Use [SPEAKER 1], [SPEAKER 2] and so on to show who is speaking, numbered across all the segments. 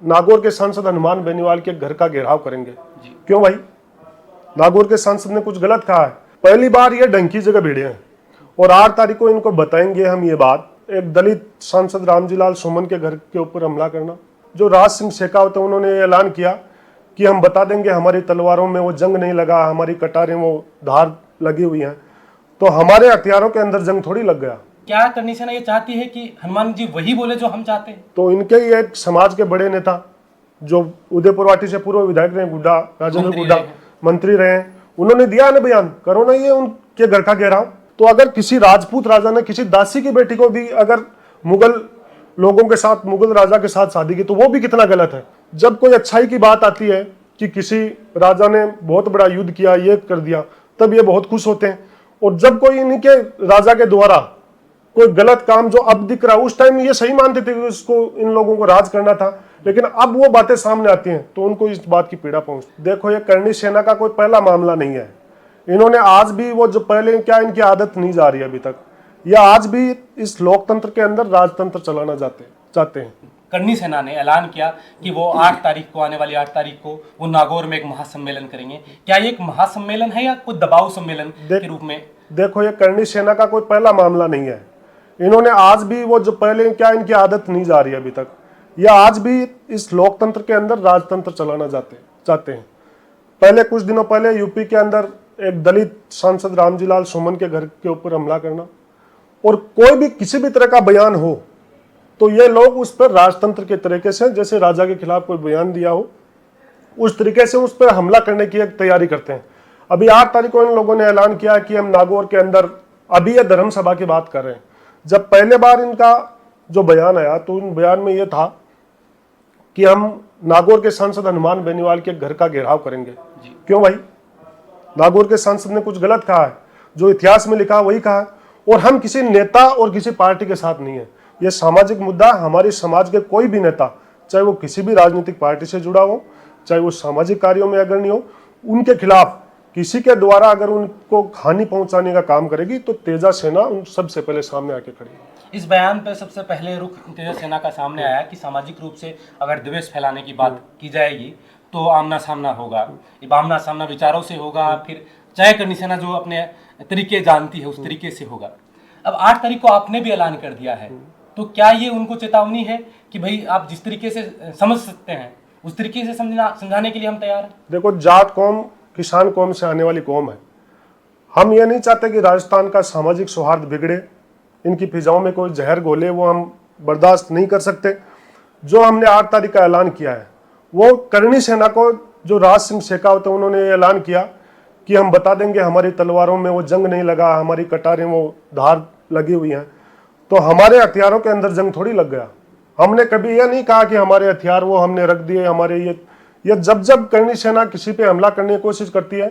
[SPEAKER 1] नागौर के सांसद हनुमान बेनीवाल के घर का घेराव करेंगे। क्यों भाई? नागौर के सांसद ने कुछ गलत कहा है? पहली बार ये ढंग की जगह भिड़े हैं और 8 तारीख को इनको बताएंगे हम ये बात। एक दलित सांसद रामजीलाल सोमन के घर के ऊपर हमला करना, जो राज सिंह शेखावत उन्होंने ऐलान किया कि हम बता देंगे हमारी तलवारों में वो जंग नहीं लगा, हमारी कटारें वो धार लगी हुई हैं, तो हमारे हथियारों के अंदर जंग थोड़ी लग गया।
[SPEAKER 2] क्या करनी सेना ये चाहती है कि हनुमान जी वही बोले जो हम चाहते हैं?
[SPEAKER 1] तो इनके ही एक समाज के बड़े नेता जो उदयपुर वाटी से पूर्व विधायक रहे, गुड्डा राजेंद्र गुड्डा मंत्री रहे, उन्होंने दिया ना बयान, करो ना ये उनके घर का घेराव। तो अगर किसी राजपूत राजा ने किसी दासी की बेटी को भी अगर मुगल लोगों के साथ, मुगल राजा के साथ शादी की, तो वो भी कितना गलत है। जब कोई अच्छाई की बात आती है कि किसी राजा ने बहुत बड़ा युद्ध किया, ये कर दिया, तब ये बहुत खुश होते हैं। और जब कोई इनके राजा के द्वारा कोई गलत काम जो अब दिख रहा है, उस टाइम ये सही मानते थे कि उसको इन लोगों को राज करना था, लेकिन अब वो बातें सामने आती हैं तो उनको इस बात की पीड़ा पहुंचती। देखो, ये करणी सेना का कोई पहला मामला नहीं है। इन्होंने आज भी वो जो पहले क्या इनकी आदत नहीं जा रही अभी तक, या आज भी इस लोकतंत्र के अंदर राजतंत्र चलाना चाहते हैं।
[SPEAKER 2] करणी सेना ने ऐलान किया कि वो 8 तारीख को, आने वाली 8 तारीख को वो नागौर में एक महासम्मेलन करेंगे। क्या ये एक महासम्मेलन है या कोई दबाव सम्मेलन के रूप में?
[SPEAKER 1] देखो, ये करणी सेना का कोई पहला मामला नहीं है। इन्होंने आज भी वो जो पहले क्या इनकी आदत नहीं जा रही अभी तक, या आज भी इस लोकतंत्र के अंदर राजतंत्र चलाना चाहते हैं। पहले कुछ दिनों पहले यूपी के अंदर एक दलित सांसद रामजीलाल सोमन के घर के ऊपर हमला करना, और कोई भी किसी भी तरह का बयान हो तो ये लोग उस पर राजतंत्र के तरीके से, जैसे राजा के खिलाफ कोई बयान दिया हो उस तरीके से उस पर हमला करने की एक तैयारी करते हैं। अभी 8 तारीख को इन लोगों ने ऐलान किया कि हम नागौर के अंदर, अभी ये धर्म सभा की बात कर रहे हैं। जब पहले बार इनका जो बयान आया तो उन बयान में ये था कि हम नागौर के सांसद हनुमान बेनीवाल के घर का घेराव करेंगे। क्यों भाई? नागौर के सांसद ने कुछ गलत कहा है? जो इतिहास में लिखा वही कहा है। और हम किसी नेता और किसी पार्टी के साथ नहीं है। यह सामाजिक मुद्दा, हमारे समाज के कोई भी नेता, चाहे वो किसी भी राजनीतिक पार्टी से जुड़ा हो, चाहे वो सामाजिक कार्यों में अग्रणी हो, उनके खिलाफ किसी के द्वारा अगर उनको हानि पहुंचाने का काम करेगी तो तेजा सेना उन सबसे पहले सामने आके खड़ी।
[SPEAKER 2] इस बयान पे सबसे पहले रुख तेजा सेना का सामने आया कि सामाजिक रूप से अगर द्वेष फैलाने की बात की जाएगी तो आमना सामना होगा। आमना सामना विचारों से होगा, फिर चाहे करणी सेना जो अपने तरीके जानती है उस तरीके से होगा। अब 8 तारीख को आपने भी ऐलान कर दिया है, तो क्या ये उनको चेतावनी है कि भाई आप जिस तरीके से समझ सकते हैं उस तरीके से समझाने के लिए हम तैयार हैं?
[SPEAKER 1] देखो, जाट कौम किसान कौम से आने वाली कौम है। हम ये नहीं चाहते कि राजस्थान का सामाजिक सौहार्द बिगड़े, इनकी फिजाओं में कोई जहर घोले, वो हम बर्दाश्त नहीं कर सकते। जो हमने 8 तारीख का ऐलान किया है वो करणी सेना को, जो राज सिंह शेखावत उन्होंने ऐलान किया कि हम बता देंगे हमारी तलवारों में वो जंग नहीं लगा, हमारी कटारें वो धार लगी हुई हैं, तो हमारे हथियारों के अंदर जंग थोड़ी लग गया। हमने कभी यह नहीं कहा कि हमारे हथियार वो हमने रख दिए, हमारे ये जब करणी सेना किसी पे हमला करने की कोशिश करती है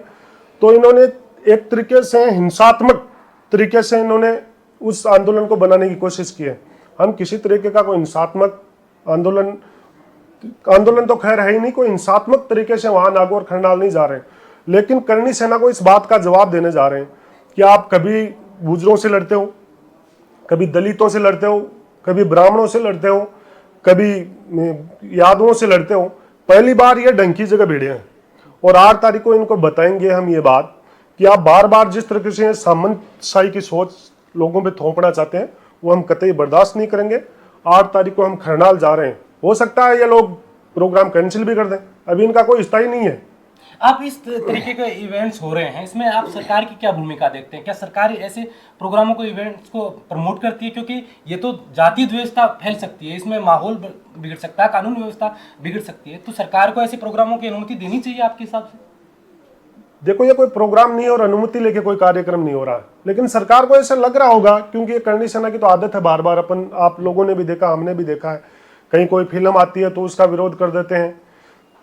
[SPEAKER 1] तो इन्होंने एक तरीके से हिंसात्मक तरीके से इन्होंने उस आंदोलन को बनाने की कोशिश की है। हम किसी तरीके का कोई हिंसात्मक आंदोलन तो खैर है ही नहीं, कोई हिंसात्मक तरीके से वहां नागौर खरनाल नहीं जा रहे हैं, लेकिन करणी सेना को इस बात का जवाब देने जा रहे हैं कि आप कभी गुजरों से लड़ते हो, कभी दलितों से लड़ते हो, कभी ब्राह्मणों से लड़ते हो, कभी यादवों से लड़ते हो। पहली बार ये ढंग की जगह भिड़े हैं और 8 तारीख को इनको बताएंगे हम ये बात कि आप बार बार जिस तरीके से सामंतशाही की सोच लोगों पे थोपना चाहते हैं वो हम कतई बर्दाश्त नहीं करेंगे। 8 तारीख को हम खरनाल जा रहे हैं। हो सकता है ये लोग प्रोग्राम कैंसिल भी कर दें, अभी इनका कोई स्थायी नहीं है।
[SPEAKER 2] आप इस तरीके के इवेंट्स हो रहे हैं, इसमें आप सरकार की क्या भूमिका देखते हैं? क्या सरकार ऐसे प्रोग्रामों को, इवेंट्स को प्रमोट करती है? क्योंकि ये तो जाति द्वेषता फैल सकती है, इसमें माहौल बिगड़ सकता है, कानून व्यवस्था बिगड़ सकती है, तो सरकार को ऐसे प्रोग्रामों की अनुमति देनी चाहिए आपके हिसाब से?
[SPEAKER 1] देखो, ये कोई प्रोग्राम नहीं और अनुमति लेके कोई कार्यक्रम नहीं हो रहा है, लेकिन सरकार को ऐसा लग रहा होगा क्योंकि ये करणी सेना की तो आदत है बार बार, आप लोगों ने भी देखा, हमने भी देखा है, कहीं कोई फिल्म आती है तो उसका विरोध कर देते हैं,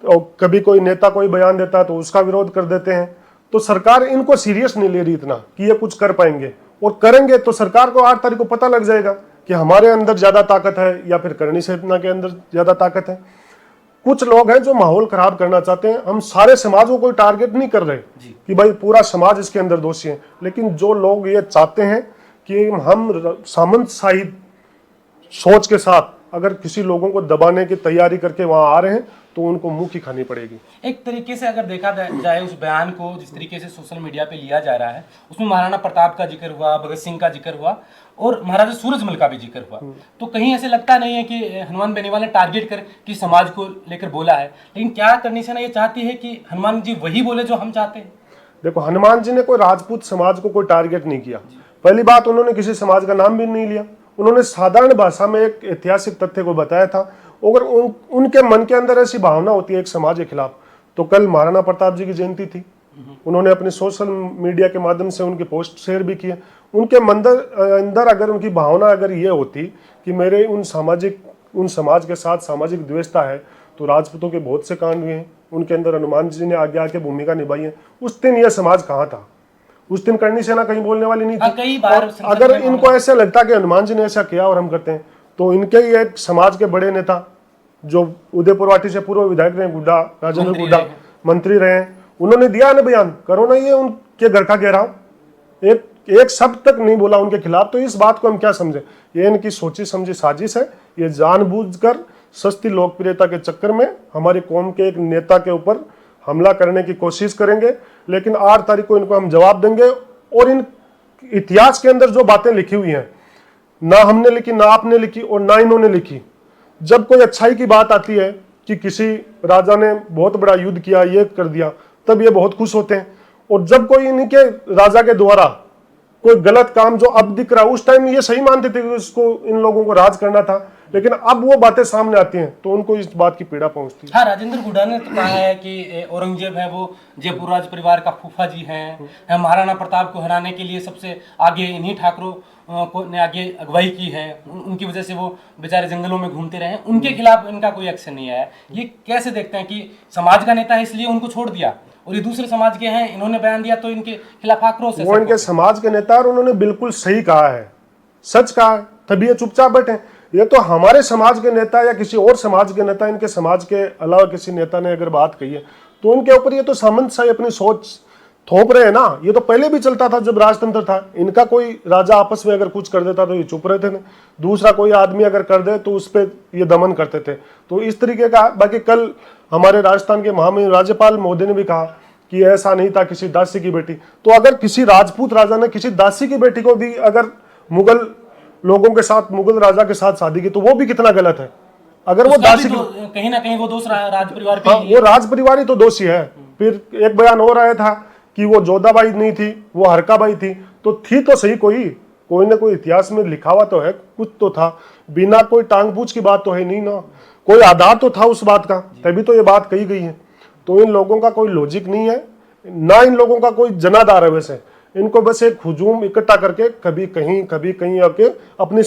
[SPEAKER 1] और कभी कोई नेता कोई बयान देता है तो उसका विरोध कर देते हैं। तो सरकार इनको सीरियस नहीं ले रही इतना कि ये कुछ कर पाएंगे, और करेंगे तो सरकार को 8 तारीख को पता लग जाएगा कि हमारे अंदर ज्यादा ताकत है या फिर करणी सेना के अंदर ज्यादा ताकत है। कुछ लोग हैं जो माहौल खराब करना चाहते हैं। हम सारे समाज को कोई टारगेट नहीं कर रहे कि भाई पूरा समाज इसके अंदर दोषी है, लेकिन जो लोग ये चाहते हैं कि हम सामंतशाही सोच के साथ अगर किसी लोगों को दबाने की तैयारी करके वहां आ रहे हैं तो उनको मुंह की खानी पड़ेगी।
[SPEAKER 2] एक तरीके से अगर देखा जाए उस बयान को जिस तरीके से सोशल मीडिया पे लिया जा रहा है, उसमें महाराणा प्रताप का जिक्र हुआ, भगत सिंह का जिक्र हुआ और महाराजा सूरजमल का भी जिक्र हुआ, तो कहीं ऐसे लगता नहीं है कि हनुमान बेनीवाल ने टारगेट कर कि समाज को लेकर बोला है? लेकिन क्या करनी सेना ये चाहती है कि हनुमान जी वही बोले जो हम चाहते हैं?
[SPEAKER 1] देखो, हनुमान जी ने कोई राजपूत समाज को कोई टारगेट नहीं किया। पहली बात, उन्होंने किसी समाज का नाम भी नहीं लिया। उन्होंने साधारण भाषा में एक ऐतिहासिक तथ्य को बताया था। अगर उनके मन के अंदर ऐसी भावना होती है एक समाज के खिलाफ, तो कल महाराणा प्रताप जी की जयंती थी, उन्होंने अपने सोशल मीडिया के माध्यम से उनके पोस्ट शेयर भी किए। उनके अंदर अगर उनकी भावना अगर ये होती कि मेरे उन समाज के साथ सामाजिक द्वेषता है, तो राजपूतों के बहुत से कांड हुए हैं, उनके अंदर हनुमान जी ने आगे आके भूमिका निभाई है। उस दिन यह समाज कहाँ था? उस दिन करनी सेना कहीं बोलने वाली नहीं थी।
[SPEAKER 2] कई बार
[SPEAKER 1] अगर इनको ऐसा लगता कि हनुमान जी ने ऐसा किया और हम करते हैं, तो इनके ही एक समाज के बड़े नेता जो उदयपुर वाटी से पूर्व विधायक रहे, गुड्डा, राजेंद्र गुड्डा मंत्री रहे, उन्होंने दिया ना बयान, करो ना ये उनके घर का घेराव। एक शब्द तक नहीं बोला उनके खिलाफ। तो इस बात को हम क्या समझे? ये इनकी सोची समझी साजिश है। ये जानबूझकर सस्ती लोकप्रियता के चक्कर में हमारी कौम के एक नेता के ऊपर हमला करने की कोशिश करेंगे, लेकिन 8 तारीख को इनको हम जवाब देंगे। और इन इतिहास के अंदर जो बातें लिखी हुई हैं, ना हमने लिखी, ना आपने लिखी और ना इन्होंने लिखी। जब कोई अच्छाई की बात आती है कि किसी राजा ने बहुत बड़ा युद्ध किया, ये कर दिया, तब ये बहुत खुश होते हैं। और जब कोई इनके राजा के द्वारा कोई गलत काम जो अब दिख रहा है, उस टाइम ये सही मानते थे कि उसको इन लोगों को राज करना था, लेकिन अब वो बातें सामने आती हैं तो उनको इस बात की पीड़ा पहुंचती है।
[SPEAKER 2] हाँ, राजेंद्र गुड्डा ने तो कहा है कि औरंगजेब है वो जयपुर राज परिवार का फूफा जी हैं, महाराणा प्रताप को हराने के लिए सबसे आगे इन्हीं ठाकरों को ने आगे अगुवाई की है, उनकी वजह से वो बेचारे जंगलों में घूमते रहे, उनके खिलाफ इनका कोई एक्शन नहीं आया। ये कैसे देखते हैं कि समाज का नेता है इसलिए उनको छोड़ दिया, और ये दूसरे समाज के हैं, इन्होंने बयान दिया तो इनके खिलाफ आक्रोश है?
[SPEAKER 1] वो इनके समाज के नेता और उन्होंने बिल्कुल सही कहा है, सच कहा है, तभी ये चुपचाप बैठे। ये तो हमारे समाज के नेता या किसी और समाज के नेता, इनके समाज के अलावा किसी नेता ने अगर बात कही है तो उनके ऊपर ये तो सामंतशाही अपनी सोच थोप रहे हैं ना। ये तो पहले भी चलता था जब राजतंत्र था। इनका कोई राजा आपस में अगर कुछ कर देता तो ये चुप रहते थे, दूसरा कोई आदमी अगर कर दे तो उस पर ये दमन करते थे। तो इस तरीके का। बाकी कल हमारे राजस्थान के महामहिम राज्यपाल महोदय ने भी कहा कि ऐसा नहीं था किसी दासी की बेटी। तो अगर किसी राजपूत राजा ने किसी दासी की बेटी को भी अगर मुगल लोगों के साथ, मुगल राजा के साथ शादी की, तो वो भी कितना गलत है। अगर वो दासी
[SPEAKER 2] तो कहीं ना कहीं वो दोष राज परिवार पे,
[SPEAKER 1] हाँ, वो राज परिवार ही तो दोषी है। फिर एक बयान हो रहा था कि वो जोधाबाई नहीं थी, वो हरकाबाई थी। तो थी तो सही, कोई ना कोई इतिहास में लिखा हुआ तो है, कुछ तो था। बिना कोई टांग पूछ की बात तो है नहीं ना, कोई आधार तो था उस बात का, तभी तो ये बात कही गई है। तो इन लोगों का कोई लॉजिक नहीं है, ना इन लोगों का कोई जनाधार है। वैसे इनको बस एक हुजूम इकट्ठा करके कभी कहीं आके अपनी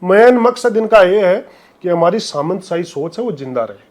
[SPEAKER 1] मेन मकसद इनका ये है कि हमारी सामंतशाही सोच है वो जिंदा रहे।